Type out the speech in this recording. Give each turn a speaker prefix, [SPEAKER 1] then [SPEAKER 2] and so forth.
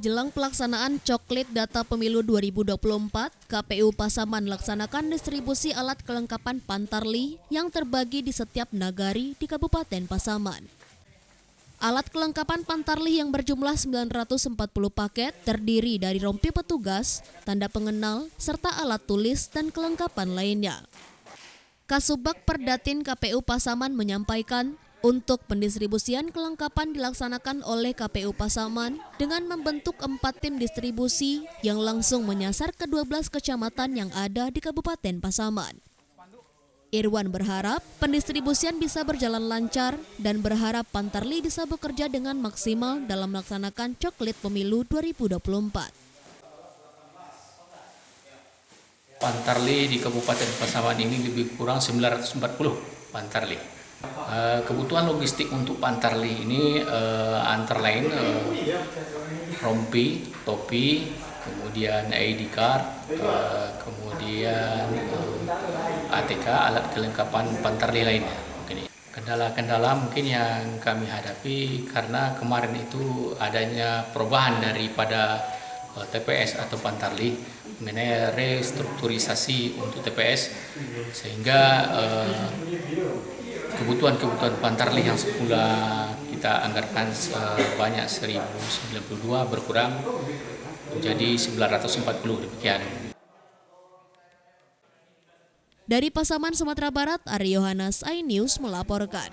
[SPEAKER 1] Jelang pelaksanaan Coklit Data Pemilu 2024, KPU Pasaman melaksanakan distribusi alat kelengkapan Pantarlih yang terbagi di setiap nagari di Kabupaten Pasaman. Alat kelengkapan Pantarlih yang berjumlah 940 paket terdiri dari rompi petugas, tanda pengenal, serta alat tulis dan kelengkapan lainnya. Kasubag Perdatin KPU Pasaman menyampaikan, untuk pendistribusian kelengkapan dilaksanakan oleh KPU Pasaman dengan membentuk 4 tim distribusi yang langsung menyasar ke-12 kecamatan yang ada di Kabupaten Pasaman. Irwan berharap pendistribusian bisa berjalan lancar dan berharap Pantarlih bisa bekerja dengan maksimal dalam melaksanakan Coklit Pemilu 2024.
[SPEAKER 2] Pantarlih di Kabupaten Pasaman ini lebih kurang 940 Pantarlih. Kebutuhan logistik untuk Pantarlih ini antara lain rompi, topi, kemudian ID card, kemudian ATK, alat kelengkapan Pantarlih lainnya. Kendala-kendala mungkin yang kami hadapi karena kemarin itu adanya perubahan daripada TPS atau Pantarlih mengenai restrukturisasi untuk TPS, sehingga kebutuhan Pantarlih yang semula kita anggarkan sebanyak 1092 berkurang menjadi 940 demikian.
[SPEAKER 1] Dari Pasaman, Sumatera Barat, Ari Yohanes, iNews melaporkan.